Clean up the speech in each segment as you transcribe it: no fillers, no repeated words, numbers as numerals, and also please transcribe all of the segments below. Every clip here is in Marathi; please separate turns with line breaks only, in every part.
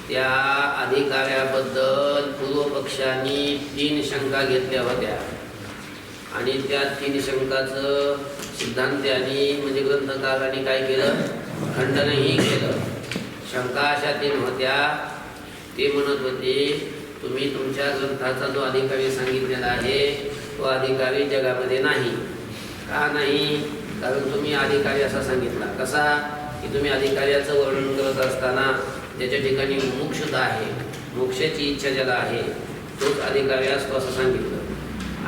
त्या अधिकाऱ्याबद्दल पूर्वपक्षांनी 3 शंका घेतल्या होत्या आणि त्या 3 शंकाचं सिद्धांत्यांनी म्हणजे ग्रंथकारांनी काय केलं, खंडनही केलं. शंका अशा 3 होत्या. ते म्हणत होते तुम्ही तुमच्या ग्रंथाचा जो अधिकारी सांगितलेला आहे तो अधिकारी जगामध्ये नाही. का नाही? कारण तुम्ही अधिकारी असा सांगितला. कसा की तुम्ही अधिकाऱ्याचं वर्णन करत असताना ज्याच्या ठिकाणी मुमुक्षुता आहे, मोक्षाची इच्छा ज्याला आहे तोच अधिकारी असतो असं सांगितलं.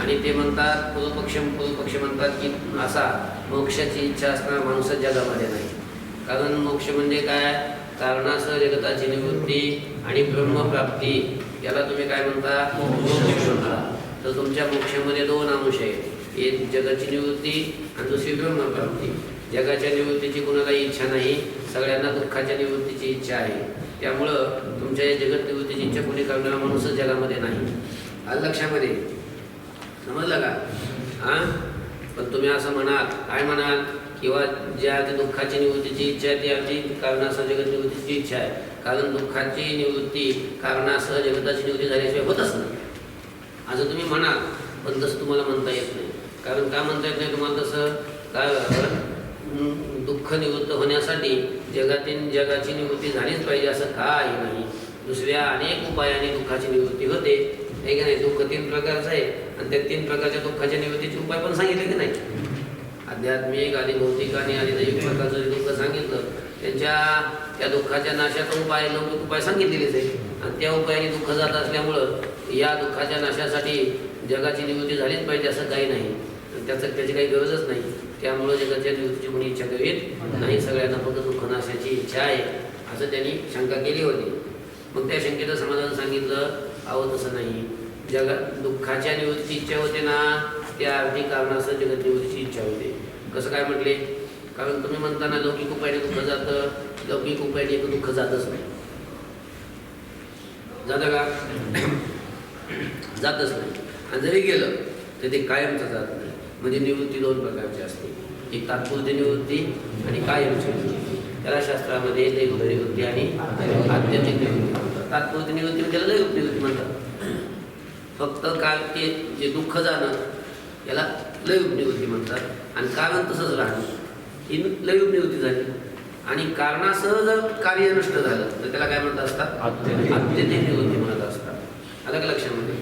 आणि ते म्हणतात पूर्वपक्ष म्हणतात की असा मोक्षाची इच्छा असणारा माणूस जगामध्ये नाही. कारण मोक्ष म्हणजे काय? कारणासह जगताची निवृत्ती आणि ब्रह्मप्राप्ती, याला तुम्ही काय म्हणता? मोक्ष म्हणता. तर तुमच्या मोक्षामध्ये 2 अंश आहेत. एक जगाची निवृत्ती आणि दुसरी ब्रह्मप्राप्ती. जगाच्या निवृत्तीची कुणालाही इच्छा नाही, सगळ्यांना दुःखाच्या निवृत्तीची इच्छा आहे. त्यामुळं तुमच्या या जगत निवृत्तीची इच्छा कोणी करणारा माणूसच जगामध्ये नाही. आलं लक्षामध्ये? समजलं का? हां, पण तुम्ही असं म्हणाल, काय म्हणाल? किंवा ज्या दुःखाची निवृत्तीची इच्छा आहे ती अगदी कारणासह जगत निवृत्तीची इच्छा आहे. कारण दुःखाची निवृत्ती कारणासह जगताची निवृत्ती झाल्याशिवाय होतच नाही असं तुम्ही म्हणाल. पण तसं तुम्हाला म्हणता येत नाही. कारण का म्हणता येत नाही तुम्हाला तसं? काय दुःख निवृत्त होण्यासाठी जगाची निवृत्ती झालीच पाहिजे असं काही नाही. दुसऱ्या अनेक उपायाने दुःखाची निवृत्ती होते, हे की नाही? दुःख 3 प्रकारचं आहे आणि त्या 3 प्रकारच्या दुःखाच्या निवृत्तीचे उपाय पण सांगितले की नाही? आध्यात्मिक, आधी भौतिक आणि आधी दैविक प्रकारचं दुःख सांगितलं. त्या दुःखाच्या नाशाचा उपाय, लौकिक उपाय सांगितलेलेच आहे. आणि त्या उपायाने दुःख जात असल्यामुळं या दुःखाच्या नाशासाठी जगाची निवृत्ती झालीच पाहिजे असं काही नाही. त्याची काही गरजच नाही. त्यामुळं जगाच्या निवृत्तीची कोणी इच्छा करीत नाही. सगळ्यांना फक्त दुःख नाशाची इच्छा आहे असं त्यांनी शंका केली होती. मग त्या शंकेचं समाधान सांगितलं, अहो तसं नाही. दुःखाच्या निवृत्तीची इच्छा होते ना, त्या अर्थी कारणासह जगत निवृत्तीची इच्छा होते. कसं काय म्हटले? कारण तुम्ही म्हणताना लौकिक उपायाने दुःख जातं, लौकिक उपायाने दुःख जातच नाही. जातं का? जातच नाही. आणि जरी गेलं तर ते कायमचं जात नाही. म्हणजे निवृत्ती 2 प्रकारची असते, एक तात्पुरती निवृत्ती आणि कायमची निवृत्ती. त्याला शास्त्रामध्ये दैविक निवृत्ती आणि आध्यात्मिक निवृत्ती म्हणतात. तात्पुरती निवृत्ती म्हणजे त्याला दैविक निवृत्ती म्हणतात. फक्त काल ते जे दुःख जाणं याला लयरूप निवृत्ती म्हणतात. आणि कारण तसंच राहणं ही लयरूप निवृत्ती झाली. आणि कारणासह जर कार्य नष्ट झालं तर त्याला काय म्हणत असतात? आत्यंतिक निवृत्ती म्हणत असतात. अलग लक्षामध्ये.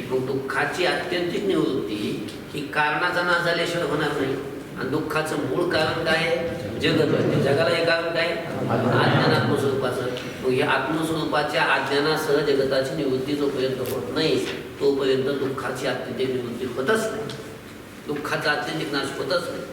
मग दुःखाची आत्यंतिक निवृत्ती ही कारणाचा नाश झाल्याशिवाय होणार नाही. आणि दुःखाचं मूळ कारण काय आहे? जगत. जगाला हे कारण काय? अज्ञान आत्मस्वरूपाचं. मग या आत्मस्वरूपाच्या अज्ञानासह जगताची निवृत्ती जोपर्यंत होत नाही तोपर्यंत दुःखाची आत्यंतिक निवृत्ती होतच नाही. दुःखाचा आत्यंतिक नाश होतच नाही.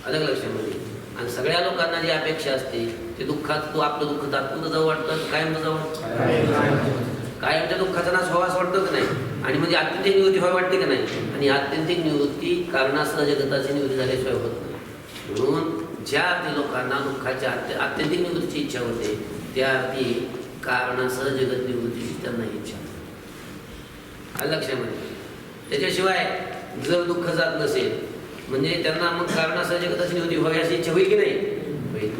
अलग लक्षामध्ये. आणि सगळ्या लोकांना जी अपेक्षा असते ते दुःखात आपलं दुःख तात्पुरतं जाऊ वाटतं, कायमचं जाऊ वाटतं. कायमच्या दुःखाचा नाश व्हावा असं वाटतं की नाही? आणि म्हणजे आत्यंतिक निवृत्ती व्हावी वाटते की नाही? आणि आत्यंतिक निवृत्ती कारणासह जगताची निवृत्ती झाल्याशिवाय होत नाही. म्हणून ज्या अर्थी लोकांना दुःखाच्या आत्यंतिक निवृत्तीची इच्छा होते त्या अर्थी कारणासह जगत निवृत्तीची त्यांना इच्छा होते. लक्षामध्ये. त्याच्याशिवाय जर दुःख जात नसेल म्हणजे त्यांना मग कारणासह जगताची निवृत्ती व्हावी अशी इच्छा होईल की नाही? होईल.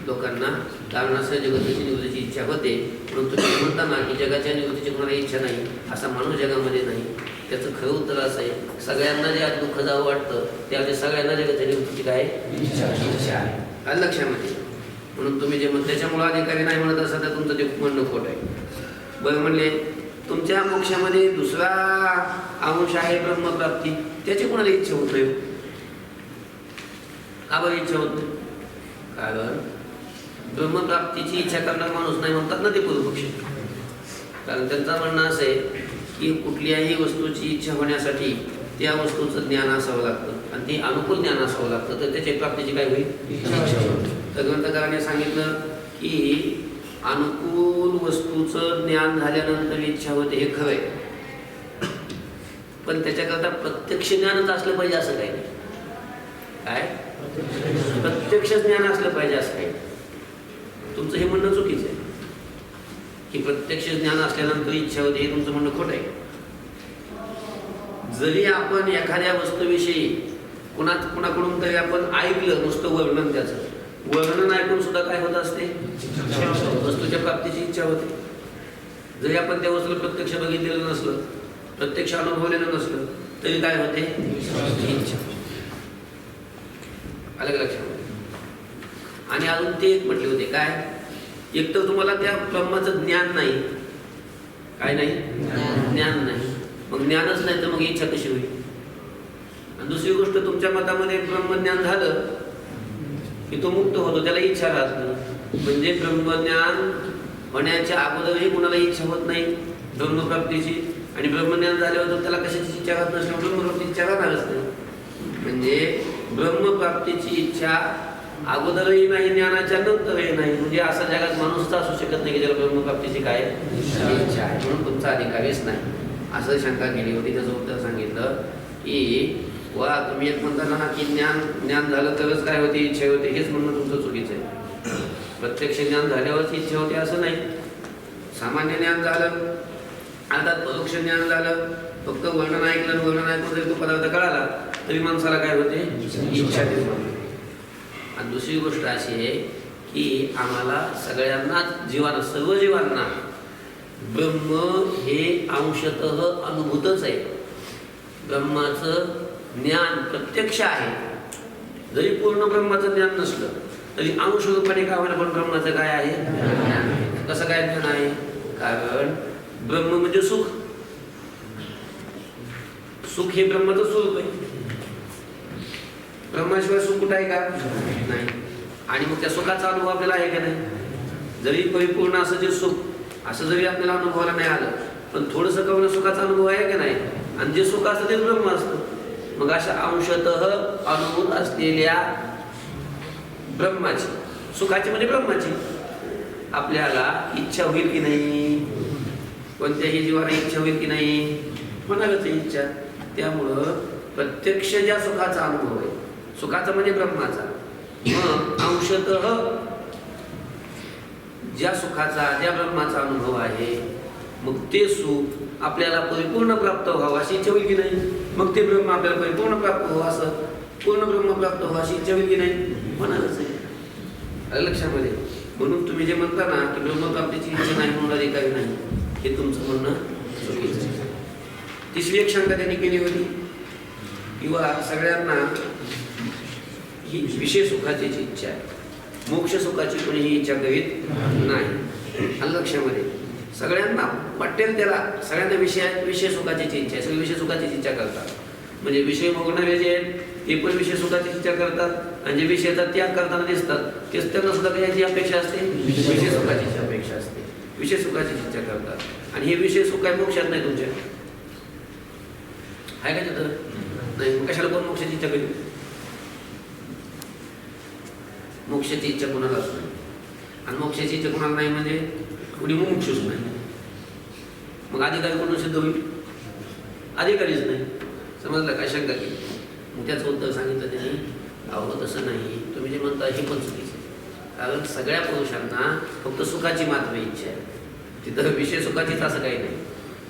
लोकांना कारणासह जगताची निवृत्तीची इच्छा होते. म्हणून तुम्ही म्हणता ना की जगाच्या निवृत्तीची कोणाला इच्छा नाही, असा माणूस जगामध्ये नाही. त्याचं खरं उत्तर असं आहे, सगळ्यांना जे दुःख जावं वाटतं त्यामध्ये सगळ्यांना जगाच्या निवृत्तीची काय इच्छा आहे. आलं लक्षामध्ये. म्हणून तुम्ही जे त्याच्यामुळं अधिकारी नाही म्हणत असाल तर तुमचं ते म्हणणं खोट आहे. बरं म्हणले तुमच्या मोक्षामध्ये दुसरा अंश आहे ब्रह्मप्राप्ती, त्याची कोणाला इच्छा होत नाही. का बरं इच्छा होत नाही? कारण ब्रह्मप्राप्तीची इच्छा करणारा माणूस नाही म्हणतात ना ते पूर्वपक्ष. कारण त्यांचं म्हणणं असं आहे की कुठल्याही वस्तूची इच्छा होण्यासाठी त्या वस्तूचं ज्ञान असावं लागतं आणि ते अनुकूल ज्ञान असावं लागतं, तर त्याच्या प्राप्तीची काय होईल? इच्छा होईल. तर ग्रंथकाराने सांगितलं की अनुकूल वस्तूचं ज्ञान झाल्यानंतर इच्छा होते, हे खरं आहे. पण त्याच्याकरता प्रत्यक्ष ज्ञानच असलं पाहिजे असं काही नाही. काय? प्रत्यक्ष ज्ञान असलं पाहिजे असं काही. तुमचं हे म्हणणं चुकीचं आहे की प्रत्यक्ष ज्ञान असल्यानंतर इच्छा होते, हे तुमचं म्हणणं खोटं आहे. जरी आपण एखाद्या वस्तूविषयी कुणाकडून तरी आपण ऐकलं नुसतं वर्णन, त्याचं वर्णन ऐकून सुद्धा काय होत असते? वस्तूच्या तुमच्या प्राप्तीची इच्छा होते. जरी आपण त्या वस्तूला प्रत्यक्ष बघितलेलं नसलं, प्रत्यक्ष अनुभवलेलं नसलं, तरी काय होते? इच्छा. अलग लक्षात. आणि अजून ते एक म्हटले होते काय, एक तर तुम्हाला त्या ब्रह्माचं ज्ञान नाही. काय नाही? ज्ञान नाही. मग ज्ञानच नाही तर मग इच्छा कशी होईल? आणि दुसरी गोष्ट, तुमच्या मतामध्ये ब्रह्मज्ञान झालं की तो मुक्त होतो, त्याला इच्छा राहत नाही. म्हणजे ब्रह्मज्ञान होण्याच्या अगोदरही कुणाला इच्छा होत नाही ब्रह्मप्राप्तीची, आणि ब्रह्मज्ञान झाल्यावर त्याला कशाची इच्छा राहत नसल्यावर ब्रह्मप्राप्तीची इच्छा राहणारच नाही. म्हणजे ब्रह्मप्राप्तीची इच्छा अगोदरही नाही, ज्ञानाच्या नंतरही नाही. म्हणजे असा जगात माणूस तर असू शकत नाही की ज्याला ब्रह्मप्राप्तीची काय इच्छा आहे, म्हणून तुमचा अधिकारच नाही, असं शंका केली होती. त्याचं उत्तर सांगितलं की वा तुम्ही एक म्हणता ना की ज्ञान झालं तरच काय होते? इच्छा होते. हेच म्हणणं तुमचं चुकीचं आहे. प्रत्यक्ष ज्ञान झाल्यावरच इच्छा होते असं नाही. सामान्य ज्ञान झालं, अर्थात परोक्ष ज्ञान झालं, फक्त वर्णन ऐकलं, वर्णन ऐकून जरी तो पदार्थ कळाला तरी माणसाला काय होते? इच्छा निर्माण. आणि दुसरी गोष्ट अशी आहे की आम्हाला सगळ्यांना, जीवांना, सर्व जीवांना ब्रह्म हे अंशतः अनुभूतच आहे. ब्रह्माचं ज्ञान प्रत्यक्ष आहे. जरी पूर्ण ब्रह्माचं ज्ञान नसलं तरी अंश रूपाने काय होणार, पण ब्रह्माचं काय आहे? ज्ञान. कसं काय ज्ञान आहे? कारण ब्रह्म म्हणजे सुख. सुख हे ब्रह्माचं स्वरूप आहे. ब्रह्माशिवाय सुख कुठं आहे का? नाही. आणि मग त्या सुखाचा अनुभव आपल्याला आहे का नाही? जरी परिपूर्ण असं जे सुख, असं जरी आपल्याला अनुभवाला नाही आलं, पण थोडंसं कमी सुखाचा अनुभव आहे का नाही? आणि जे सुख असतं ते ब्रह्म असतं. मग अशा अंशतः अनुभूत असलेल्या ब्रह्माची, सुखाची म्हणजे ब्रह्माची, आपल्याला इच्छा होईल की नाही? कोणत्याही जीवाला इच्छा होईल की नाही? म्हणालच इच्छा. त्यामुळं प्रत्यक्ष ज्या सुखाचा अनुभव आहे, सुखाचा म्हणजे ब्रह्माचा, मग अंशतः ज्या सुखाचा, ज्या ब्रह्माचा अनुभव आहे, मग ते सुख आपल्याला परिपूर्ण प्राप्त व्हावं अशी इच्छा होईल की नाही? मग ते ब्रह्म आपल्याला परिपूर्ण प्राप्त व्हावं, असं पूर्ण ब्रह्म प्राप्त व्हावं अशी इच्छा होईल की नाही? म्हणालच आहे. लक्षामध्ये. म्हणून तुम्ही जे म्हणता ना की ब्रह्मप्राप्तीची इच्छा नाही म्हणून अधिकारी नाही, हे तुमचं म्हणणं चुकीचं आहे. तिसरी एक शंका त्यांनी केली होती, किंवा सगळ्यांना ही विषय सुखाची इच्छा आहे, मोक्ष सुखाची कोणीही इच्छा करीत नाही. लक्षामध्ये. सगळ्यांना पटेल त्याला, सगळ्यांना विषय सुखाची इच्छा आहे. सगळे विषय सुखाची इच्छा करतात. म्हणजे विषय भोगणारे जे आहेत ते पण विषय सुखाची इच्छा करतात, आणि जे विषयाचा त्याग करताना दिसतात तेच त्यांना सुद्धा कशाची अपेक्षा असते? विषय सुखाची अपेक्षा असते. विषय सुखाची इच्छा करतात. आणि हे विषय सुख काय मोक्षात नाही तुमच्या? आहे का तिथं? नाही. मग कशाला कोण मोक्षाची इच्छा करेल? मोक्षाची इच्छा कोणालाच नाही. आणि मोक्षाची इच्छा कोणाला नाही म्हणजे कुणी मुमुक्षूच नाही. मग अधिकारी कोण सिद्ध होईल? अधिकारीच नाही. समजलं का? शंका केली. मग त्याचं उत्तर सांगितलं त्यांनी, अहो तसं नाही, तुम्ही जे म्हणता हे पण चुकीचं. कारण सगळ्या पुरुषांना फक्त सुखाची मात्र इच्छा आहे. तिथं विषय सुखाचीच असं काही नाही,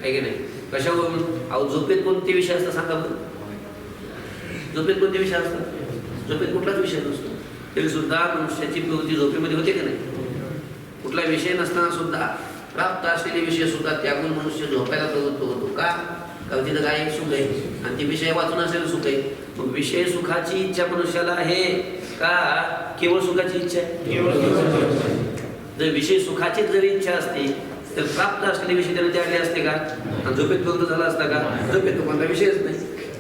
आहे की नाही? कशावरून? अहो झोपेत कोणते विषय असतात सांगा बरं? झोपेत कोणते विषय असतात? झोपेत कुठलाच विषय नसतो. तरी सुद्धा मनुष्याची प्रवृत्ती झोपेमध्ये होते की नाही? कुठला विषय नसताना सुद्धा प्राप्त असलेले विषय सुद्धा त्यागून मनुष्य झोपायला प्रवृत्त होतो. का? कारण तिथं काय एक सुख आहे, आणि ते विषय वाचून असलेलं सुख आहे. मग विषय सुखाची इच्छा मनुष्याला आहे का केवळ सुखाची इच्छा आहे? जर विषय सुखाचीच जरी इच्छा असते तर प्राप्त असलेले विषय त्याने त्यागले असते का? आणि झोपेत प्रवृत्त झाला असता का? झोपेत कोणता विषयच नाही.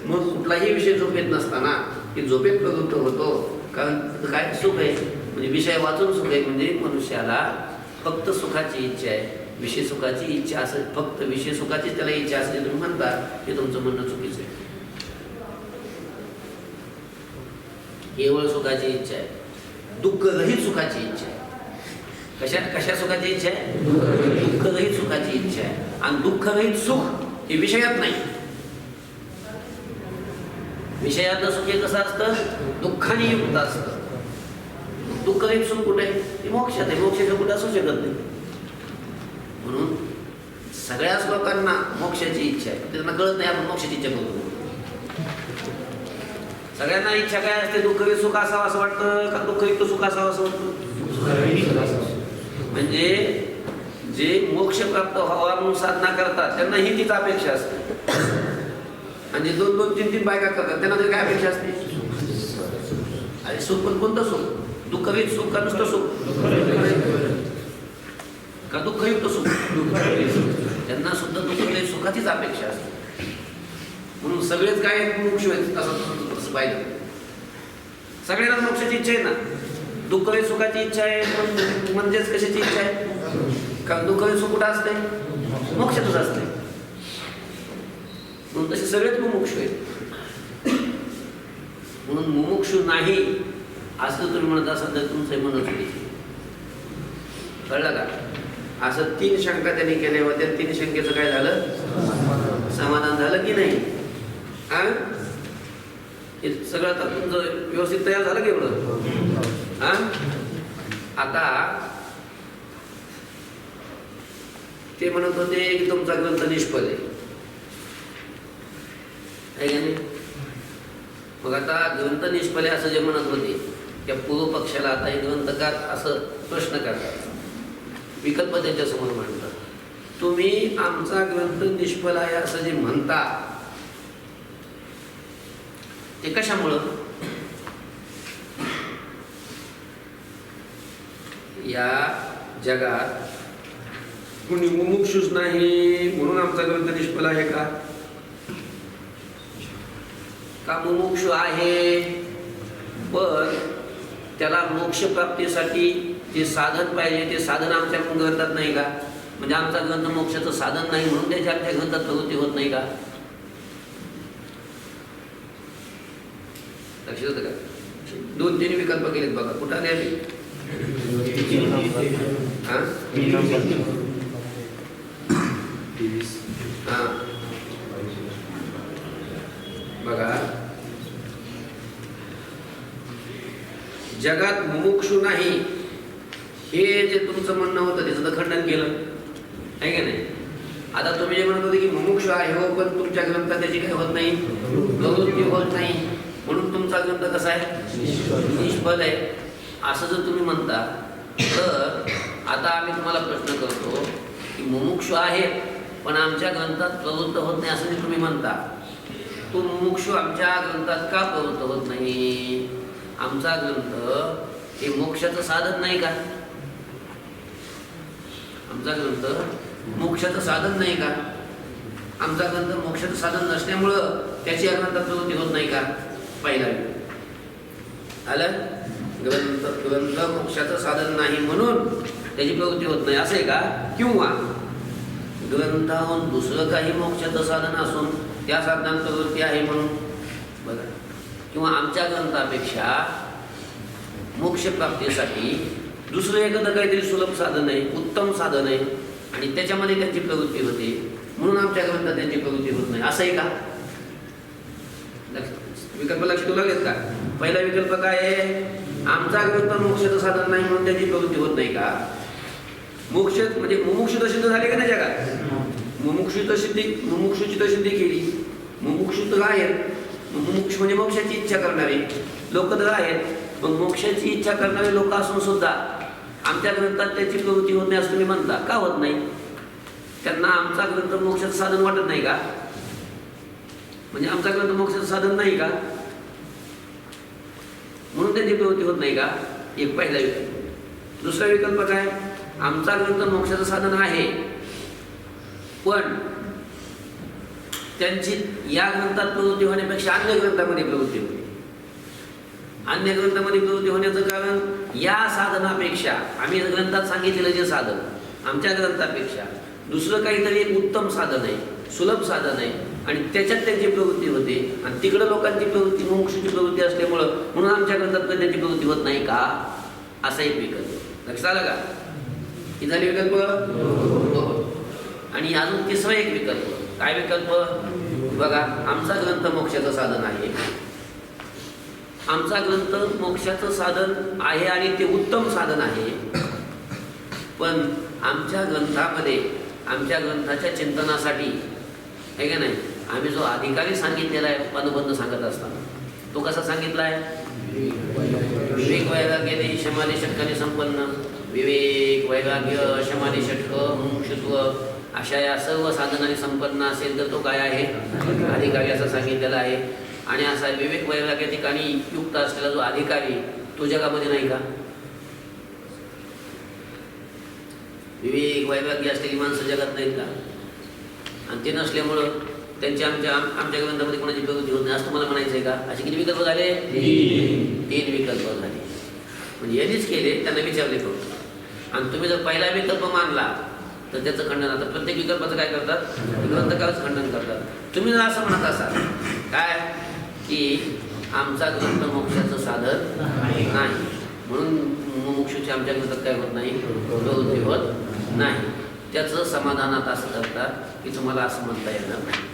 मग कुठलाही विषय झोपेत नसताना की झोपेत प्रवृत्त होतो, कारण काय सुख आहे, म्हणजे विषय वाचून सुख आहे. म्हणजे मनुष्याला फक्त सुखाची इच्छा आहे, विषय सुखाची इच्छा असं, फक्त विषय सुखाचीच त्याला इच्छा असते तुम्ही म्हणता, हे तुमचं म्हणणं चुकीचं आहे. केवळ सुखाची इच्छा आहे, दुःखरहित सुखाची इच्छा आहे. कशा सुखाची इच्छा आहे? दुःखरहित सुखाची इच्छा आहे. आणि दुःखरहित सुख हे विषयात नाही. विषयातलं सुख हे कसं असतं? दुःखाने युक्त असतं. दुःखरहित सुख कुठे आहे? ते मोक्षात आहे. मोक्षाचं कुठे असू शकत नाही. म्हणून सगळ्याच लोकांना मोक्षाची इच्छा आहे, त्यांना कळत नाही आपण मोक्षाची इच्छा करतो. सगळ्यांना इच्छा काय असते? दुःखरहित सुख असावं असं वाटतं का दुःखयुक्त सुख असावं असं वाटतं? म्हणजे जे मोक्ष प्राप्त व्हावा म्हणून साधना करतात त्यांना ही तीच अपेक्षा असते. आणि 2-2, 3-3 बायका करतात त्यांना तरी काय अपेक्षा असते? अरे सुख पण कोणतं सुख? दुःखरहित सुख का नुसतं सुख? का दुःखयुक्त सुख? त्यांना सुद्धा दुःखरहित सुखाचीच अपेक्षा असते. म्हणून सगळेच काय मोक्ष आहेत असं पाहिजे. सगळ्यांना मोक्षाची इच्छा आहे ना. दुःखरहित सुखाची इच्छा आहे म्हणजेच कशाची इच्छा आहे? कारण दुःखरहित सुख कुठं असते? मोक्षातच असते. म्हणून तसे सगळेच मुमुक्षु आहेत. म्हणून मुमुक्षु नाही असं तुम्ही म्हणत असाल तर तुमचं म्हणत होते. कळलं का? असं 3 शंका त्यांनी केल्या होत्या. 3 शंकेचं काय झालं? समाधान झालं की नाही? हे सगळं आता तुमचं व्यवस्थित तयार झालं की एवढं? आता ते म्हणत होते की तुमचा ग्रंथ निष्फळ आहे का नाही? मग आता ग्रंथ निष्फळ आहे असं जे म्हणत होते त्या पूर्व पक्षाला आता हे ग्रंथकार असं प्रश्न करतात, विकल्प त्यांच्या समोर मांडतात. तुम्ही आमचा ग्रंथ निष्फळ आहे असं जे म्हणता ते कशामुळं? या जगात कुणी मुमुक्षुच नाही म्हणून आमचा ग्रंथ निष्फळ आहे का? का मुमुक्षु आहे पण त्याला मोक्ष प्राप्तीसाठी जे साधन पाहिजे ते साधन आमच्या ग्रंथात नाही का? म्हणजे आमचा ग्रंथ मोक्षाचं साधन नाही म्हणून त्याच्या आमच्या ग्रंथात प्रवृत्ती होत नाही का? लक्षात होतं का? 2-3 विकल्प केलेत बघा. कुठं आले आम्ही? बघा, जगात मुमुक्षु नाही हे जे तुमचं म्हणणं होतं त्याचं तर खंडन केलं आहे का नाही? आता तुम्ही जे म्हणत होते की मुमुक्षु आहे हो पण तुमच्या ग्रंथात त्याची काय होत नाही, प्रवृत्ती होत नाही म्हणून तुमचा ग्रंथ कसा आहे? निष्फळ आहे असं जर तुम्ही म्हणता तर आता आम्ही तुम्हाला प्रश्न करतो की मुमुक्षु आहे पण आमच्या ग्रंथात प्रवृत्त होत नाही असं जे तुम्ही म्हणता, तो मुमुक्षु आमच्या ग्रंथात का प्रवृत्त होत नाही? आमचा ग्रंथ हे मोक्षाचं साधन नाही का? आमचा ग्रंथ मोक्षाचं साधन नाही का? आमचा ग्रंथ मोक्षाचं साधन नसल्यामुळं त्याची या ग्रंथात प्रवृत्ती होत नाही का? पहिला आलं. ग्रंथ मोक्षाचं साधन नाही म्हणून त्याची प्रवृत्ती होत नाही असं आहे का? किंवा ग्रंथाहून दुसरं काही मोक्षाचं साधन असून त्या साधनात प्रवृत्ती आहे म्हणून? बघा, किंवा आमच्या ग्रंथापेक्षा मोक्ष प्राप्तीसाठी दुसरं एखादं काहीतरी सुलभ साधन आहे, उत्तम साधन आहे आणि त्याच्यामध्ये त्यांची प्रवृत्ती होते म्हणून आमच्या ग्रंथात त्यांची प्रवृत्ती होत नाही असं आहे का? विकल्प लक्षात लागेल का? पहिला विकल्प काय आहे? आमचा ग्रंथ मोक्षाचं साधन नाही म्हणून त्याची प्रवृत्ती होत नाही का? मोक्ष म्हणजे मुमुक्षु तर सिद्ध झाले का नाही जगात? मुमुक्षुची तर सिद्धी केली. मुमुक्षु तर आहेत. मुमुक्षु म्हणजे मोक्षाची इच्छा करणारे लोक तर आहेत. मग मोक्षाची इच्छा करणारे लोक असून सुद्धा आमच्या ग्रंथात त्याची प्रवृत्ती होत नाही असं तुम्ही म्हणता. का होत नाही? त्यांना आमचा ग्रंथ मोक्षाचं साधन वाटत नाही का? म्हणजे आमचा ग्रंथ मोक्षाचं साधन नाही का म्हणून त्यांची प्रवृत्ती होत नाही का? एक पहिला विकल्प. दुसरा विकल्प काय? आमचा ग्रंथ मोक्षाचं साधन आहे पण त्यांची या ग्रंथात प्रवृत्ती होण्यापेक्षा अन्य ग्रंथामध्ये प्रवृत्ती होते. अन्य ग्रंथामध्ये प्रवृत्ती होण्याचं कारण या साधनापेक्षा आम्ही ग्रंथात सांगितलेलं जे साधन आमच्या ग्रंथापेक्षा दुसरं काहीतरी एक उत्तम साधन आहे, सुलभ साधन आहे आणि त्याच्यात त्यांची प्रवृत्ती होते आणि तिकडं लोकांची प्रवृत्ती मोक्षाची प्रवृत्ती असल्यामुळं म्हणून आमच्या ग्रंथात त्यांची प्रवृत्ती होत नाही का? असा एक विकल्प. लक्षात आलं का? ही झाली विकल्प. आणि अजून तिसरा एक विकल्प. काय विकल्प? बघा, आमचा ग्रंथ मोक्षाचं साधन आहे. आमचा ग्रंथ मोक्षाचं साधन आहे आणि ते उत्तम साधन आहे पण आमच्या ग्रंथामध्ये आमच्या ग्रंथाच्या चिंतनासाठी आहे का नाही आम्ही जो अधिकारी सांगितलेला आहे पदबंध सांगत असताना तो कसा सांगितला आहे? विवेक वैराग्याने शमाने शक्काने संपन्न विवेक, वैराग्य, शमाधी षटक, मुमुक्षुत्व अशा या सर्व साधनांनी संपन्न असेल तर तो काय आहे? अधिकारी असं सांगितलेला आहे. आणि असा विवेक वैराग्य ठिकाणी युक्त असलेला जो अधिकारी तो जगामध्ये नाही का? विवेक वैराग्य असलेली माणसं जगात नाहीत का? आणि ते नसल्यामुळं त्यांच्या आमच्या ग्रंथामध्ये कोणाची प्रगती होत नाही असं मला म्हणायचं आहे का? असे किती विकल्प झाले? 3 विकल्प झाले. म्हणजे यांनीच केले, त्यांना विचारले करू. आणि तुम्ही जर पहिला विकल्प मानला तर त्याचं खंडन. आता प्रत्येक विकल्पाचं काय करतात? ग्रंथकारच खंडन करतात. तुम्ही जर असं म्हणत असाल काय की आमचा ग्रंथ मोक्षाचं साधन नाही म्हणून मोक्षाची आमच्या ग्रंथात काय होत नाही? प्रवृत्ती होत नाही. त्याचं समाधानात असं करतात की तुम्हाला असं म्हणता येणार नाही.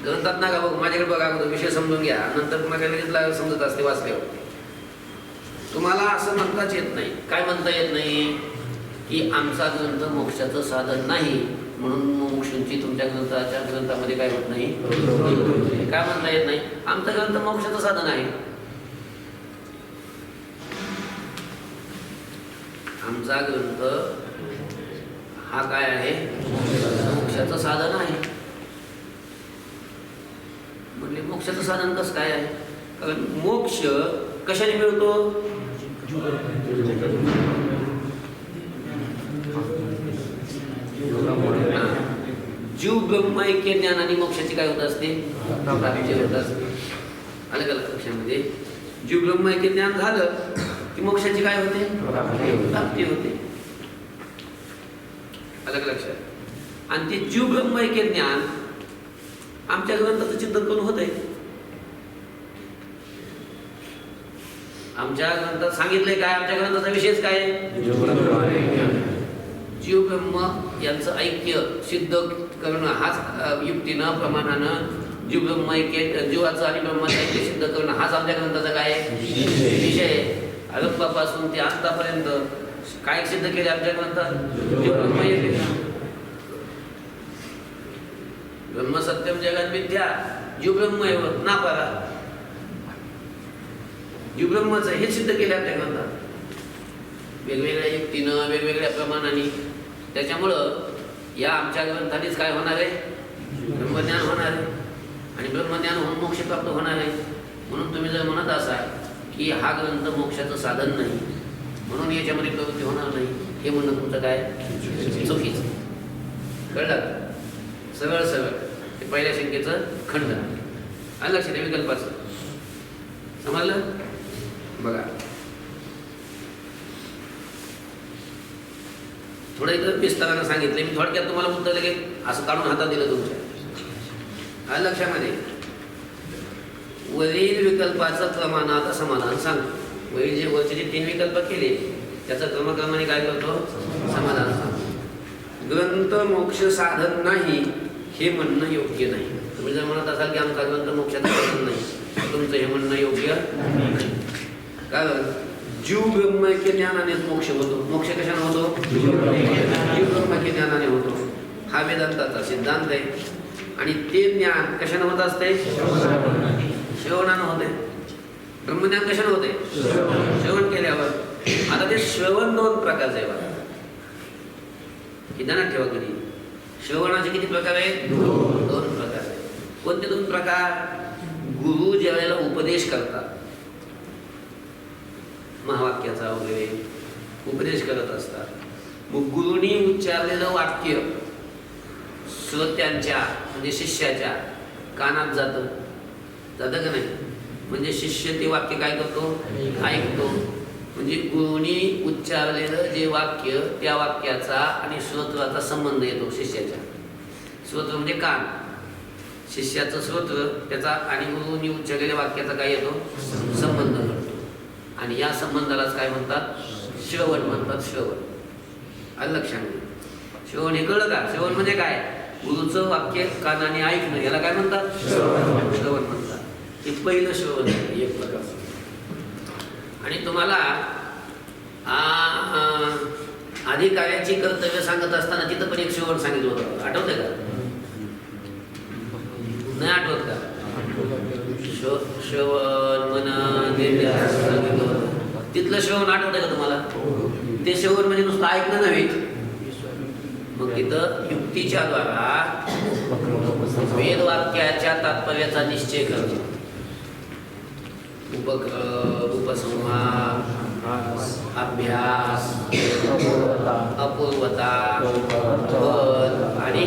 ग्रंथात ना का बघ माझ्याकडे बघा विषय समजून घ्या, नंतर पुन्हा लगेच समजत असते वाचल्यावर. तुम्हाला असं म्हणताच येत नाही. काय म्हणता येत नाही? की आमचा ग्रंथ मोक्षाचं साधन नाही म्हणून मोक्षांची तुमच्या ग्रंथामध्ये काय होत नाही? काय म्हणता येत नाही? आमचा ग्रंथ मोक्षाचं साधन आहे. आमचा ग्रंथ हा काय आहे? मोक्षाचं साधन आहे. म्हणजे मोक्षाचं साधन कसं काय आहे? कारण मोक्ष कशाने मिळतो? जीव ब्रह्म ऐक्य ज्ञानाने मोक्षाची काय होत असते? प्राप्ती होत असते. अलग अलग पक्षामध्ये जीव ब्रह्म ऐक्य ज्ञान झालं की मोक्षाची काय होते? प्राप्ती होते. अलग लक्षात. आणि ते जीव ब्रह्म ऐक्य ज्ञान आमच्या ग्रंथाचं चिंतन करून होत आहे. आमच्या ग्रंथात सांगितलंय काय? आमच्या ग्रंथाचा विषयच काय आहे? जीव ब्रह्म यांचं ऐक्य सिद्ध करणं हाच युक्तीनं प्रमाणानं जीव ब्रह्म ऐक्य जीवाचं आणि ब्रह्माचं ऐक्य सिद्ध करणं हाच आमच्या ग्रंथाचा काय विषय. अरंभापासून ते आतापर्यंत काय सिद्ध केले आमच्या ग्रंथात? जीव ब्रह्म ऐक्य. ब्रह्म सत्यम जगत मिथ्या जीव ब्रह्म नापारा जीव ब्रह्मच हे सिद्ध केले आपल्या ग्रंथात वेगवेगळ्या युक्तीनं वेगवेगळ्या प्रमाणाने. त्याच्यामुळं या आमच्या ग्रंथानेच काय होणार आहे? ब्रह्मज्ञान होणार आहे. आणि ब्रह्मज्ञान होऊन मोक्ष प्राप्त होणार आहे. म्हणून तुम्ही जर म्हणत असाल की हा ग्रंथ मोक्षाचं साधन नाही म्हणून याच्यामध्ये प्रवृत्ती होणार नाही, हे म्हणणं तुमचं काय चुकीचं. कळलं? सरळ सरळ ते पहिल्या शंकेचं खंडन. आलं लक्षात विकल्पाचं? समजलं? बघा थोडं इथं विस्तारानं सांगितले मी. थोडक्यात तुम्हाला उत्तर लगेच असं काढून हातात दिलं तुमच्या. आलं लक्षामध्ये? वरील विकल्पाचं क्रमानं समाधान सांगतो. वरील जे वरचे जे 3 विकल्प केले त्याचं क्रमक्रमाने काय करतो? समाधान सांगतो. ग्रंथ मोक्ष साधन नाही हे म्हणणं योग्य नाही. तुम्ही जर म्हणत असाल की आमचा ग्रंथ मोक्षाचं साधन नाही, तुमचं हे म्हणणं योग्य नाही. कारण जीव ब्रह्मैक्य ज्ञानानेच मोक्ष होतो. मोक्ष कशाने होतो? जीव ब्रह्मैक्य ज्ञानाने होतो. हा वेदांताचा सिद्धांत आहे. आणि ते ज्ञान कशाने होत असते? श्रवणानं होते. ब्रह्मज्ञान कशाने होते? श्रवण केल्यावर. आता ते श्रवण 2 प्रकारचे आहे बघा. हे ध्यानात ठेवा. कधी श्रवणाचे किती प्रकार आहेत? 2 प्रकार आहेत. कोणते 2 प्रकार? गुरु ज्या वेळेला उपदेश करतात महावाक्याचा वगैरे उपदेश करत असतात, मग गुरुनी उच्चारलेलं वाक्य श्रोत्यांच्या म्हणजे शिष्याच्या कानात जातं का नाही? म्हणजे शिष्य ते वाक्य काय करतो? ऐकतो. म्हणजे गुरुनी उच्चारलेलं जे वाक्य त्या वाक्याचा आणि श्रोत्राचा संबंध येतो शिष्याच्या. श्रोत्र म्हणजे कान, शिष्याचं श्रोत्र त्याचा आणि गुरुनी उच्चारलेल्या वाक्याचा काय येतो? संबंध करतो. आणि या संबंधालाच काय म्हणतात? श्रवण म्हणतात. श्रवण. आलं लक्षात? श्रवण हे कळलं का? श्रवण म्हणजे काय? गुरुचं वाक्य कानाने ऐकणं याला काय म्हणतात? श्रवण म्हणतात. हे पहिलं श्रवण आहे एक प्रकारचं. आणि तुम्हाला अधिकाऱ्याची कर्तव्य सांगत असताना तिथं पण एक श्रवण सांगितलं होतं. आठवतंय का? नाही आठवत का? श्रवण मन सांगितलं होतं. तिथलं श्रवण आठवतंय का तुम्हाला? ते श्रवण म्हणजे नुसतं ऐकणं नव्हे, मग तिथं युक्तीच्या द्वारा वेद वाक्याच्या तात्पर्याचा निश्चय करणं, उपसंहार, अभ्यास, अपूर्वता, पद आणि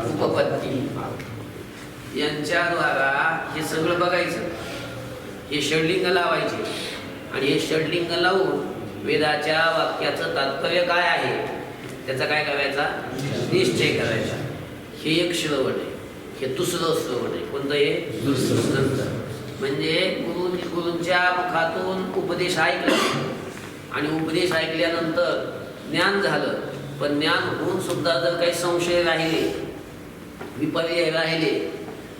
उपपत्ती यांच्याद्वारा हे सगळं बघायचं. हे षडलिंग लावायचे आणि हे षडलिंग लावून वेदाच्या वाक्याचं तात्पर्य काय आहे त्याचा काय करायचा, निश्चय करायचा. हे एक श्रवण आहे. हे दुसरं श्रवण आहे. कोणतं हे? दुसरं. म्हणजे गुरूंच्या मुखातून उपदेश ऐकला आणि उपदेश ऐकल्यानंतर ज्ञान झालं, पण ज्ञान होऊन सुद्धा जर काही संशय राहिले, विपर्यय राहिले,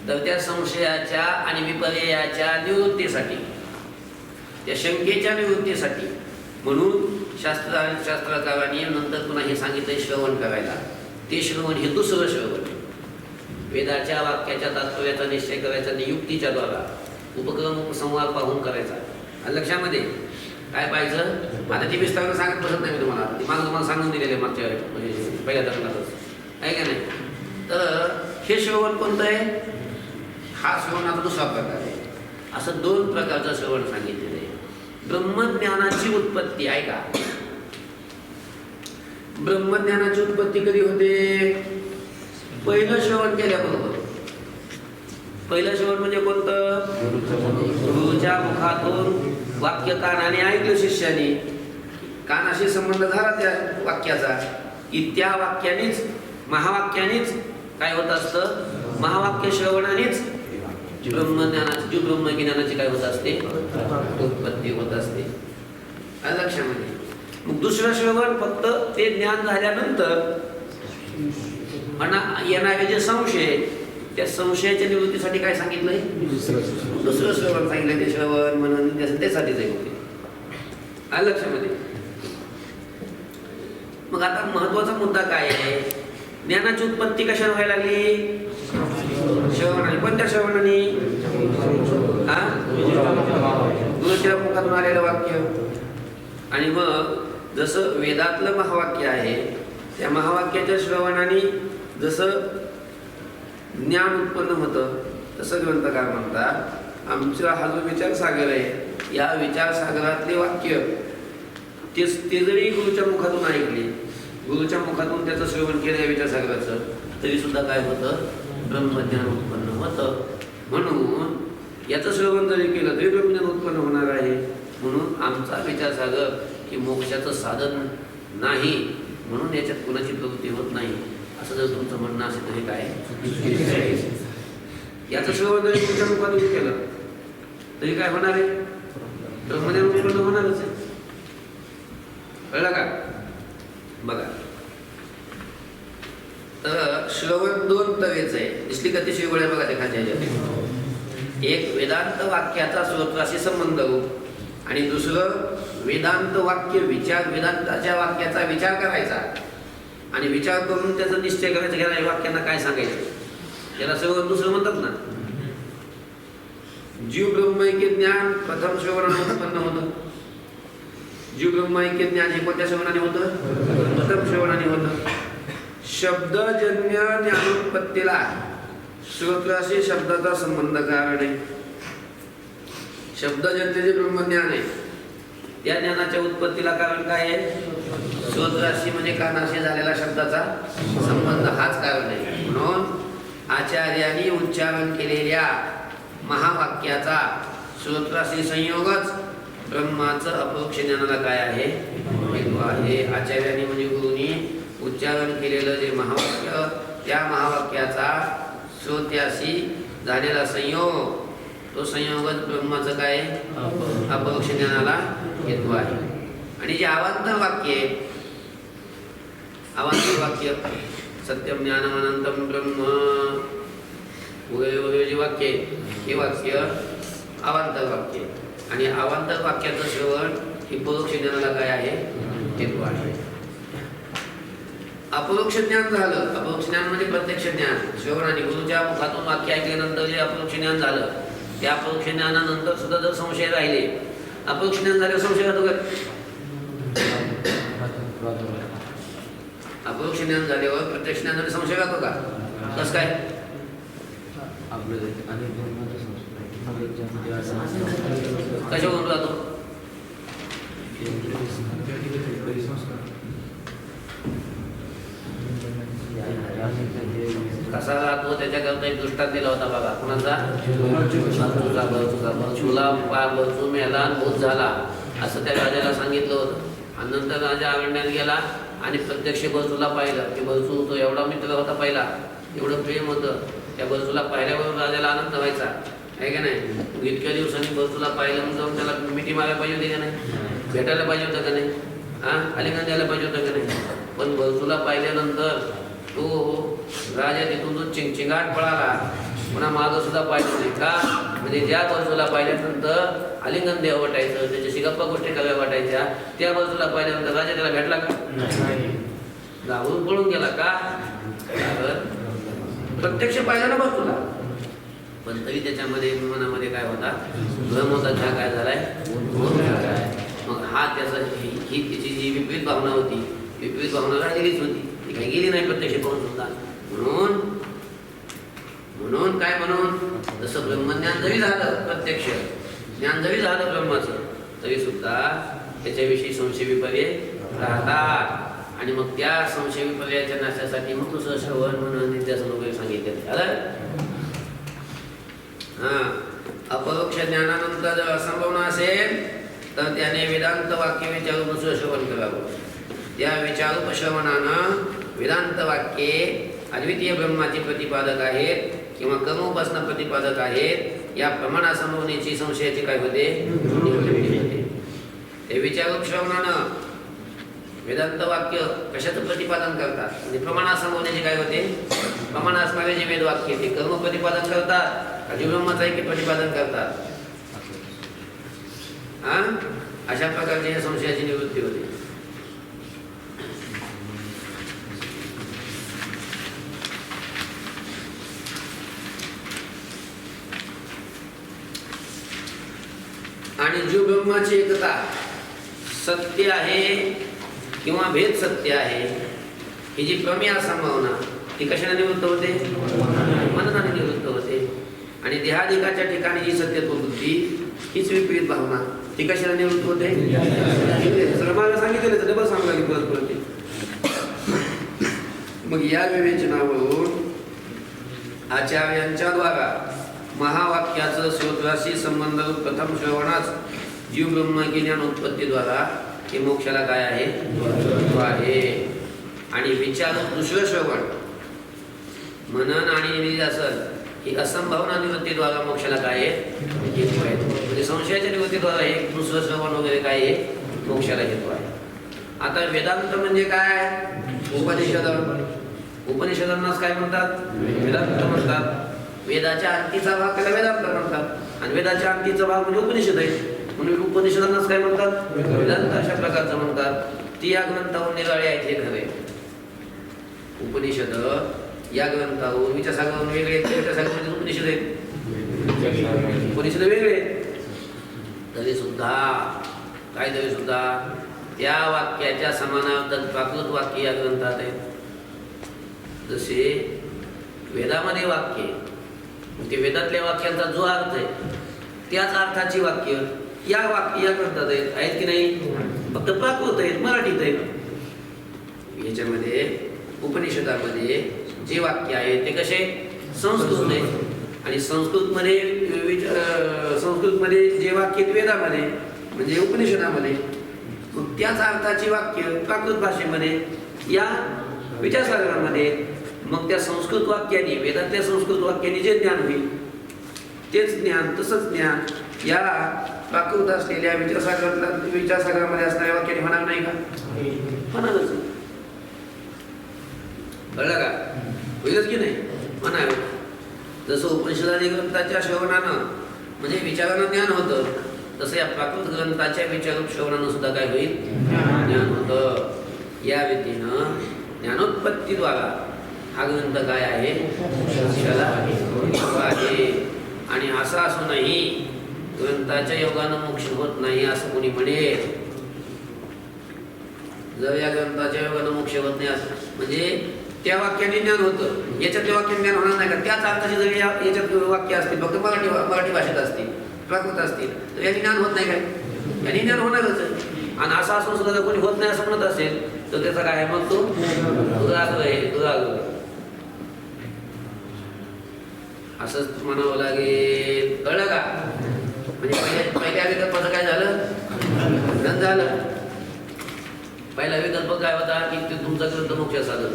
तर त्या संशयाच्या आणि विपर्ययाच्या निवृत्तीसाठी, त्या शंकेच्या निवृत्तीसाठी म्हणून शास्त्रकारांनी नंतर पुन्हा हे सांगितलं श्रवण करायला. ते श्रवण हे दुसरं श्रवण. वेदाच्या वाक्याच्या तात्पर्याचा निश्चय करायचा युक्तीच्या द्वारा, उपक्रम उपसंवाद पाहून करायचा. लक्षामध्ये काय पाहिजे? आता ती विस्तारानं सांगत बसत नाही मी तुम्हाला, ती मागं तुम्हाला सांगून दिलेले मागच्या म्हणजे पहिल्या दरम्यानच आहे का नाही. तर हे श्रवण कोणतं आहे? हा श्रवणाचा दुसरा प्रकार आहे. असं दोन प्रकारचं श्रवण सांगितलेलं आहे. ब्रह्मज्ञानाची उत्पत्ती आहे का? ब्रह्मज्ञानाची उत्पत्ती कधी होते? पहिलं श्रवण केल्याबरोबर. पहिलं श्रवण म्हणजे कोणतं? गुरुच्या मुखातून वाक्य कानाने ऐकलं शिष्याने, कानाशी संबंध झाला त्या वाक्याचा की त्या वाक्यानेच, महावाक्यानेच काय होत असतं? महावाक्य श्रवणानेच ब्रह्मज्ञानाची, ब्रह्मज्ञानाची काय होत असते? उत्पत्ती होत असते. लक्षामध्ये. मग दुसरं श्रवण फक्त ते ज्ञान झाल्यानंतर येणारे जे संशय, त्या संशयाच्या निवृत्तीसाठी काय सांगितलंय? दुसरं श्रवण सांगितलं. ते श्रवण म्हणून त्यासाठीच आहे. लक्षामध्ये. मग आता महत्वाचा मुद्दा काय आहे? ज्ञानाची उत्पत्ती कशाने व्हायला लागली? श्रवणाने. कोणत्या श्रवणाने? गुरुच्या मुखातून आलेलं वाक्य. आणि मग जसं वेदातलं महावाक्य आहे, त्या महावाक्याच्या श्रवणाने जसं ज्ञान उत्पन्न होतं, तसं ग्रंथकार म्हणतात आमचा हा जो विचारसागर आहे, या विचारसागरातले वाक्य ते जरी गुरुच्या मुखातून ऐकले, गुरुच्या मुखातून त्याचं श्रवण केलं या विचारसागराचं, तरी सुद्धा काय होतं? ब्रह्मज्ञान उत्पन्न होतं. म्हणून याचं श्रवण जरी केलं तरी ब्रह्मज्ञान उत्पन्न होणार आहे. म्हणून आमचा विचारसागर की मोक्षाचं साधन नाही, म्हणून याच्यात कुणाची प्रवृत्ती होत नाही, असं जर तुमचं म्हणणं असेल तर हे काय? याचं श्रवण जरी तुमच्या मुखातून केलं तरी काय होणार आहे? ब्रह्मज्ञान उत्पन्न होणारच आहे. कळलं का? बघा, तर श्रवण दोन तऱ्हेचं आहे. दिसली का ती शिवगोळ्या? बघा ते खाली. एक वेदांत वाक्याचा श्रोत्राशी संबंध आणि दुसरं वेदांत वाक्य विचार, वेदांताच्या वाक्याचा विचार करायचा आणि विचार करून त्याचा निश्चय करायचा. घ्या वाक्यांना काय सांगायचं, याला श्रवण दुसरं म्हणतात ना. जीव ब्रह्मैक्य ज्ञान प्रथम श्रवणाने उत्पन्न होतं. जीव ब्रह्मैक्य ज्ञान हे कोणत्या श्रवणाने होतं? प्रथम श्रवणाने होतं. शब्दजन्य ज्ञानोत्पत्तीला श्रोत्राशी शब्दाचा संबंध कारण आहे. शब्दजन्य जे ब्रह्मज्ञान आहे, त्या ज्ञानाच्या उत्पत्तीला कारण काय आहे? श्रोत्राशी म्हणजे कानाशी झालेला शब्दाचा संबंध, हाच कारण आहे. म्हणून आचार्यांनी उच्चारण केलेल्या महावाक्याचा श्रोत्राशी संयोगच ब्रह्माचं अपरोक्ष ज्ञानाला काय आहे? हेतू आहे. आचार्यांनी म्हणजे गुरुनी उच्चारण केलेलं जे महावाक्य, त्या महावाक्याचा श्रोत्याशी झालेला संयोग, तो संयोगच ब्रह्माचं काय? अपरोक्ष ज्ञानाला हेतू आहे. आणि जे अवांतर वाक्य आहे, अवांतर वाक्य सत्यम ज्ञानम अनंतम ब्रह्म वगैरे जे वाक्य आहे, हे वाक्य अवांतर वाक्य. आणि अवांतर वाक्याचं श्रवण हे परोक्ष ज्ञानाला काय आहे? हेतू आहे. अपरोक्ष ज्ञान झालं. अपरोक्ष ज्ञान म्हणजे प्रत्यक्ष ज्ञान. श्रवण आणि गुरुच्या मुखातून वाक्य ऐकल्यानंतर जे अपरोक्ष ज्ञान झालं, त्या अपरोक्ष ज्ञानानंतर सुद्धा जर संशय राहिले अपरोक्ष ज्ञान झाल्यावर संशय राहतो काय? अपरोक्ष ज्ञान झाल्यावर प्रत्यक्ष ज्ञान झाल्यावर संशय राहतो का? कसं काय? कशावरून राहतो? कसा राहतो त्याच्याकरता एक दृष्टांत दिला होता बघा. कुणाचा? तुझा बळचू मेला भूत झाला असं त्या राजाला सांगितलं होतं. आणि नंतर राजा अरण्यात गेला आणि प्रत्यक्ष बळचूला पाहिलं की बळचू तो एवढा मित्र होता पहिला, एवढं प्रेम होतं. त्या बळचूला पाहिल्याबरोबर राजाला आनंद व्हायचा आहे का नाही? इतक्या दिवसांनी बळचूला पाहिलं म्हणून जाऊन त्याला मिठी मारायला पाहिजे होती का नाही? भेटायला पाहिजे होतं का नाही? आलिंगन द्यायला पाहिजे होतं का नाही? पण बळचूला पाहिल्यानंतर तो राजा तिथून जो चिंगाट पळाला, पुन्हा मागं सुद्धा पाहिलं नाही का? म्हणजे ज्या बाजूला पाहिल्यानंतर आलिंगन द्यावं वाटायचं, त्याच्याशी गप्पा गोष्टी कराव्या वाटायच्या, त्या बाजूला पाहिल्यानंतर राजा त्याला भेटला का? घाबरून पळून गेला का? प्रत्यक्ष पाहिलं ना बाजूला, पण तरी त्याच्यामध्ये मनामध्ये काय होता? भ्रम होता. ह्या काय झालाय? मग हा त्याचा ही त्याची जी विपरीत भावना होती, विपरीत भावना राहिलीच होती, ती काही गेली नाही प्रत्यक्ष पाहून सुद्धा. म्हणून काय? म्हणून जसं ब्रह्मज्ञान जरी झालं, प्रत्यक्ष ज्ञान जरी झालं ब्रह्माचं, तरी सुद्धा त्याच्याविषयी संशय विपर्य राहतात. आणि मग त्या संशय विपर्याच्या नाशासाठी मग तुझं श्रवण म्हणून नित्यासन वगैरे सांगितलं. अपरोक्ष ज्ञानानंतर जर असंभावना असेल तर त्याने वेदांत वाक्य विचारून श्रवण करावं. त्या विचारूप श्रवणानं वेदांत वाक्ये अद्वितीय ब्रह्माचे प्रतिपादक आहेत किंवा कर्मोपासना प्रतिपादक आहेत या प्रमाणासंभवनेची संशयाची काय होते? ते विचारूप श्रवणानं वेदांत वाक्य कशाचं प्रतिपादन करतात? म्हणजे प्रमाणासंभवनेचे काय होते? प्रमाण असणारे जे वेद वाक्य ते कर्म प्रतिपादन करतात, ब्रह्माचं ऐक्य प्रतिपादन करतात. अशा प्रकारची या संशयाची निवृत्ती होते. आणि जीव ब्रह्माची एकता सत्य आहे किंवा भेद सत्य आहे, ही जी प्रमेय संभावना ती कशाने निवृत्त होते? मननाने निवृत्त होते. आणि देहाधिकाच्या ठिकाणी जी सत्यत्व बुद्धी हीच विपरीत भावना ती कशाने निवृत्त होते? मला सांगितलं डबल सांगायला परत पडते. मग या विवेचनावरून आचार्यांच्या द्वारा महावाक्याचं श्रोत्राशी संबंध प्रथम श्रवणाच जीव ब्रह्म ज्ञान उत्पत्तीद्वारा हे मोक्षाला काय आहे? आणि विचार दुसरं श्रवण मनन आणि निधिध्यासन ही असंभावना निवृत्तीद्वारा मोक्षाला काय आहे? म्हणजे संशयाच्या निवृत्तीद्वारा हे दुसरं श्रवण वगैरे काय आहे? मोक्षाला हेतू आहे. आता वेदांत म्हणजे काय? उपनिषद. उपनिषदांनाच काय म्हणतात? वेदांत म्हणतात. वेदाच्या अंतीचा भाग त्याला वेदांत म्हणतात आणि वेदाच्या अंतीचा भाग म्हणजे उपनिषद आहे, म्हणून उपनिषदांनाच काय म्हणतात? वेदांत अशा प्रकारचं म्हणतात. ती या ग्रंथाहून निराळे आहेत हे खरे. उपनिषद या ग्रंथाहून विचारसागरावरून वेगळे आहेत, विचारसागरामध्ये उपनिषद आहेत, उपनिषद वेगळे आहेत. तरी सुद्धा त्या वाक्याच्या समानार्थक प्राकृत वाक्य या ग्रंथात आहेत. जसे वेदामध्ये वाक्य, ते वेदातल्या वाक्यांचा जो अर्थ आहे त्याच अर्थाची वाक्य या ग्रंथात आहेत की नाही? फक्त प्राकृत आहेत, मराठीत आहेत. याच्यामध्ये उपनिषदामध्ये जे वाक्य आहे ते कसे? संस्कृत आहेत. आणि संस्कृतमध्ये जे वाक्य वेदामध्ये म्हणजे उपनिषदामध्ये, त्याच अर्थाची वाक्य प्राकृत भाषेमध्ये या विचारसागरामध्ये. मग त्या संस्कृत वाक्याने, वेदातल्या संस्कृत वाक्याने जे ज्ञान होईल तेच ज्ञान, तसंच ज्ञान या प्राकृत असलेल्या विचारसागरामध्ये असणाऱ्या वाक्याने होणार नाही का? होणारच. कळलं का? होईलच की नाही? म्हणावं. जसं उपनिषदादी ग्रंथाच्या श्रवणानं म्हणजे विचारानं ज्ञान होतं, तसं या प्राकृत ग्रंथाच्या विचारूप श्रवणानं सुद्धा काय होईल? ज्ञान होतं. या रीतीनं ज्ञानोत्पत्तीद्वारा हा ग्रंथ काय आहे? आहे. आणि असा असूनही ग्रंथाच्या योगानं मोक्ष होत नाही असं कोणी म्हणेल, जर या ग्रंथाच्या योगानं मोक्ष होत नाही असं म्हणजे त्या वाक्याने ज्ञान होतं, याच्यातले वाक्य ज्ञान होणार नाही का? त्याच अर्थाचे जरी याच्यात वाक्य असतील, फक्त मराठी भाषेत असतील, प्राकृत असतील, तर याने ज्ञान होत नाही काय? याने ज्ञान होणारच आहे. आणि असं असून सुद्धा जर कोणी होत नाही असं म्हणत असेल तर त्याचा काय आहे? मग तो दुराग्रह आहे, दुराग्रह. असंच म्हणावं लागेल. कळलं का? म्हणजे पहिल्या विकल्पाचं काय झालं? खंडन झालं. पहिला विकल्प काय होता की ते तुमचा ग्रंथ मोक्ष साधन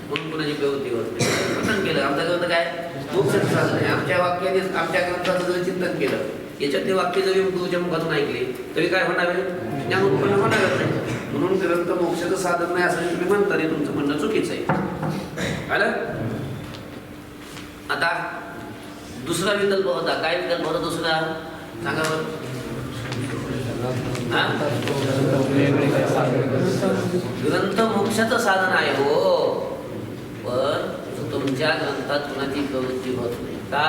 म्हणून कुणाची प्रवृत्ती होत खंडन केलं. आमचा ग्रंथ काय? मोक्षाचं साधन आहे. आमच्या वाक्याने आमच्या ग्रंथाचं जर चिंतन केलं, याच्यातले वाक्य जरी गुरुच्या मुखातून ऐकले तरी काय होणार आहे? ज्ञान उत्पन्न होणारच नाही. म्हणून ग्रंथ मोक्षाचं साधन नाही असं तुम्ही म्हणता, ते तुमचं म्हणणं चुकीचं आहे. आलं? आता दुसरा विकल्प होता. काय विकल्प होता दुसरा? सांगा बरं. ग्रंथ मोक्षाचं साधन आहे हो, पण तुमच्या ग्रंथात कुणाची प्रवृत्ती होत नाही का?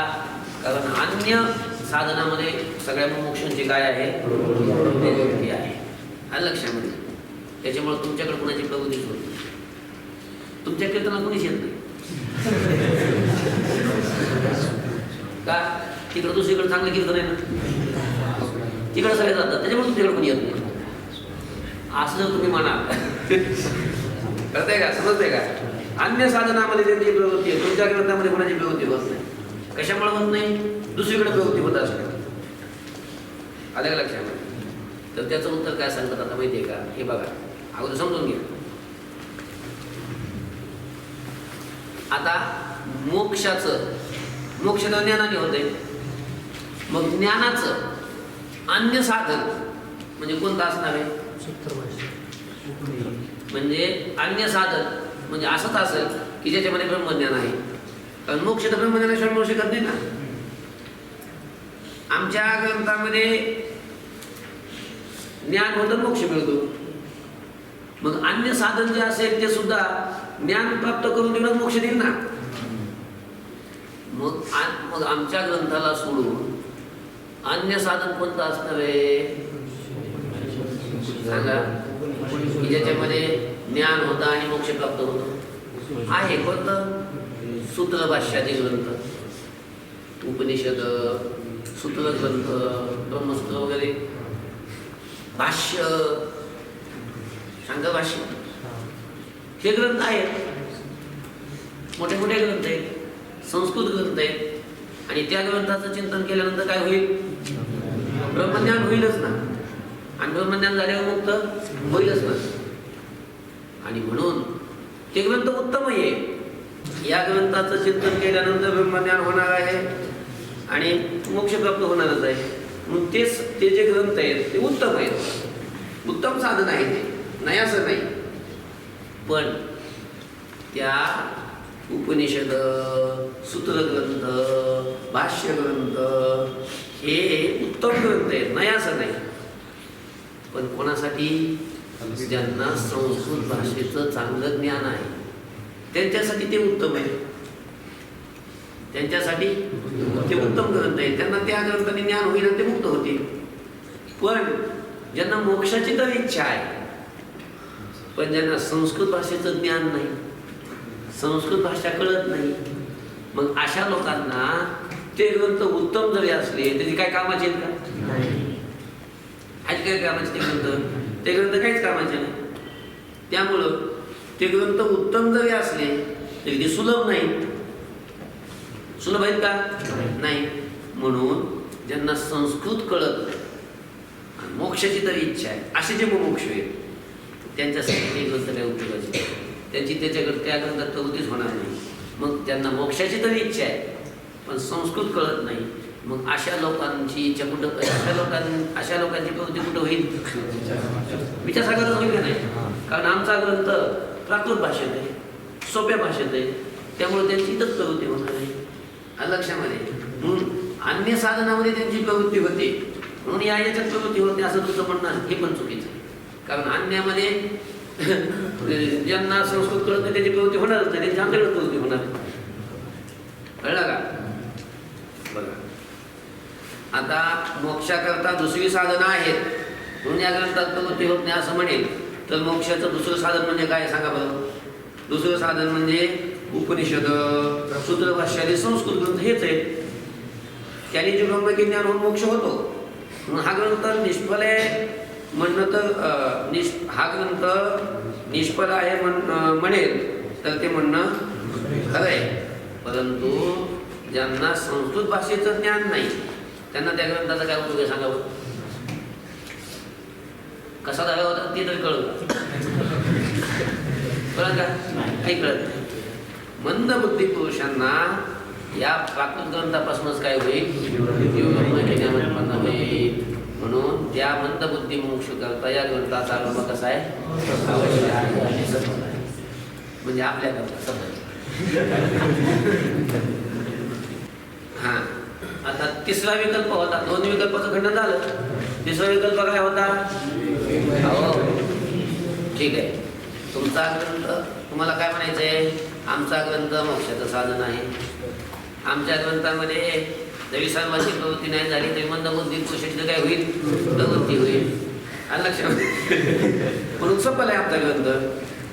कारण अन्य साधनामध्ये सगळ्या मोक्षांची काय आहे? प्रवृत्ती आहे. हा लक्षामध्ये. त्याच्यामुळे तुमच्याकडे कुणाची प्रवृत्तीच होत नाही. तुमच्या कीर्तनात कुणीच येत नाही का? तिकडे दुसरीकडे चांगलं कीर्तन आहे ना, तिकडे सगळे जातात, त्याच्यामुळे तुमच्याकडे कोणी येत नाही असं जर तुम्ही म्हणाल. कळतंय का? समजतंय का? अन्य साधनामध्ये त्यांची प्रवृत्ती आहे, तुमच्या ग्रंथामध्ये कोणाची प्रवृत्ती होत नाही. कशामुळे होत नाही? दुसरीकडे प्रवृत्ती होत असते. आलं का लक्षामध्ये? तर त्याचं उत्तर काय सांगतात आता माहिती आहे का? हे बघा, अगोदर समजून घ्या. आता मोक्षाचं मोक्ष तर ज्ञानाने होते, मग ज्ञानाचं अन्य साधन म्हणजे कोणतं असणार आहे? म्हणजे अन्य साधन म्हणजे असंच असेल की ज्याच्यामध्ये ब्रह्मज्ञान आहे. कारण मोक्ष तर ब्रह्मज्ञानाशिवाय मिळू शकत नाही ना. आमच्या ग्रंथामध्ये ज्ञान होतं, मोक्ष मिळतो. मग अन्य साधन जे असेल ते सुद्धा ज्ञान प्राप्त करून देऊन मोक्ष देईल ना. मग आमच्या ग्रंथाला सोडून अन्य साधन कोणतं असणार आहे? सांगा. की ज्याच्यामध्ये ज्ञान होतं आणि मोक्ष प्राप्त होतं आहे. कोणतं? सूत्र भाष्यातील ग्रंथ, उपनिषद, सूत्र ग्रंथ, ब्रह्मसूत्र वगैरे, भाष्य, शांकर भाष्य, हे ग्रंथ आहेत. मोठे मोठे ग्रंथ आहेत, संस्कृत ग्रंथ आहेत. आणि त्या ग्रंथाचं चिंतन केल्यानंतर काय होईल? ब्रह्मज्ञान होईलच ना. आणि ब्रह्मज्ञान झाल्यावर मुक्त होईलच ना. आणि म्हणून ते ग्रंथ उत्तम आहे. या ग्रंथाचं चिंतन केल्यानंतर ब्रह्मज्ञान होणार आहे आणि मोक्ष प्राप्त होणारच आहे. म्हणून ते जे ग्रंथ आहेत ते उत्तम आहेत, उत्तम साधन आहे. ते नाही असं नाही. पण त्या उपनिषद, सूत्रग्रंथ, भाष्य ग्रंथ हे उत्तम ग्रंथ आहेत, नाही असं नाही. पण कोणासाठी? ज्यांना संस्कृत भाषेचं चांगलं ज्ञान आहे त्यांच्यासाठी ते उत्तम आहे. त्यांच्यासाठी ते उत्तम ग्रंथ आहे. त्यांना त्या ग्रंथाने ज्ञान होईल आणि ते मुक्त होतील. पण ज्यांना मोक्षाची तर इच्छा आहे, पण ज्यांना संस्कृत भाषेचं ज्ञान नाही, संस्कृत भाषा कळत नाही, मग अशा लोकांना ते ग्रंथ उत्तम जरी असले तरी काय कामाचे आहेत का? आहेत काय कामाचे ते ग्रंथ? ते ग्रंथ काहीच कामाचे नाही. त्यामुळं ते ग्रंथ उत्तम जरी असले तरी ते सुलभ नाही. सुलभ आहेत का? नाही. म्हणून ज्यांना संस्कृत कळत आणि मोक्षाची तरी इच्छा आहे असे जे मोक्ष आहेत त्यांच्यासाठी ते ग्रंथ काय उपयोगाचे? त्यांची त्याच्याकडे त्या ग्रंथात प्रवृत्तीच होणार नाही. मग ज्यांना मोक्षाची तरी इच्छा आहे पण संस्कृत कळत नाही, मग अशा लोकांची इच्छा कुठं? अशा लोकांची प्रवृत्ती कुठं होईल? विचारसागरच होईल का नाही? कारण आमचा ग्रंथ प्राकृत भाषेत आहे, सोप्या भाषेत आहे, त्यामुळे त्यांची इथंच प्रवृत्ती होणार आहे. लक्षामध्ये. म्हणून अन्य साधनामध्ये त्यांची प्रवृत्ती होते, म्हणून याच्यात प्रवृत्ती होते असं तुमचं म्हणणं हे पण चुकीचं आहे. कारण अन्यामध्ये ज्यांना संस्कृत कळत नाही त्याची प्रवृत्ती होणारच नाही, त्यांची आमच्याकडे प्रवृत्ती होणार. कळलं का? बघा आता मोक्षाकरता दुसरी साधनं आहेत म्हणून या ग्रंथात प्रवृत्ती होत नाही असं म्हणेल तर मोक्षाचं दुसरं साधन म्हणजे काय सांगा बरं. दुसरं साधन म्हणजे उपनिषद, सूत्रभाष्यादी संस्कृत ग्रंथ हेच आहेत. त्याने जे ब्रह्मज्ञान होऊन मोक्ष होतो. म्हणून हा ग्रंथ निष्फळ आहे म्हणणं तर हा ग्रंथ निष्फळ आहे म्हणेल तर ते म्हणणं खरं आहे. परंतु ज्यांना संस्कृत भाषेचं ज्ञान नाही त्यांना त्या ग्रंथाचा काय उपयोग आहे सांगावं. कसा धागा होता ते तरी कळलं का काही कळत नाही. मंदबुद्धी पुरुषांना या प्राकृत ग्रंथापासूनच काय होईल होईल. म्हणून त्या मंदबुद्धी मोक्ष करता या ग्रंथाचा आरंभ कसा आहे आवश्यक आहे. म्हणजे आपल्या करता हा. आता तिसरा विकल्प होता. दोन विकल्पाचं खंडन झालं. तिसरा विकल्प काय होता. हो ठीक आहे. तुमचा ग्रंथ तुम्हाला काय म्हणायचं आहे. आमचा ग्रंथ मोक्षाचं साधन आहे. आमच्या ग्रंथामध्ये जरी सर्वांची प्रवृत्ती नाही झाली तरी मंदबुद्धी पुरुषाची काय होईल प्रवृत्ती होईल. लक्षात म्हणून सफल आहे आमचा ग्रंथ.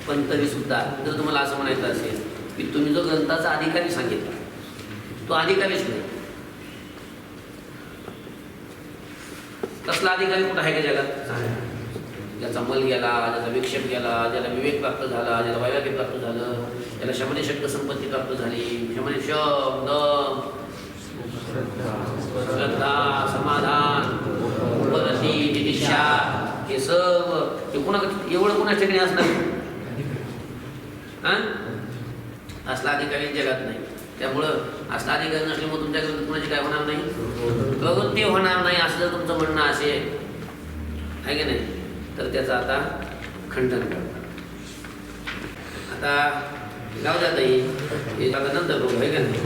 पण तरी सुद्धा जर तुम्हाला असं म्हणायचं असेल की तुम्ही जो ग्रंथाचा अधिकारी सांगितला तो अधिकारीच नाही. कसला अधिकारी कुठं आहे का जगात. ज्याचा मल गेला, ज्याचा विक्षेप गेला, ज्याला विवेक प्राप्त झाला, ज्याला वैराग्य प्राप्त झालं, ज्याला शमने शब्द संपत्ती प्राप्त झाली. शमने शब्द श्रद्धा समाधान उपरती दिशा हे सर्व हे कुणा एवढं कुणाच्याकडे असणार. असला अधिकारी जगात नाही. त्यामुळं असला अधिकारी नसल्यामुळे तुमच्याकडे कुणाची काय होणार नाही प्रवृत्ती होणार नाही असं जर तुमचं म्हणणं असेल आहे की नाही तर त्याचं आता खंडन करतात. आता जाऊ द्या ताई हे आता नंतर बघू आहे का नाही.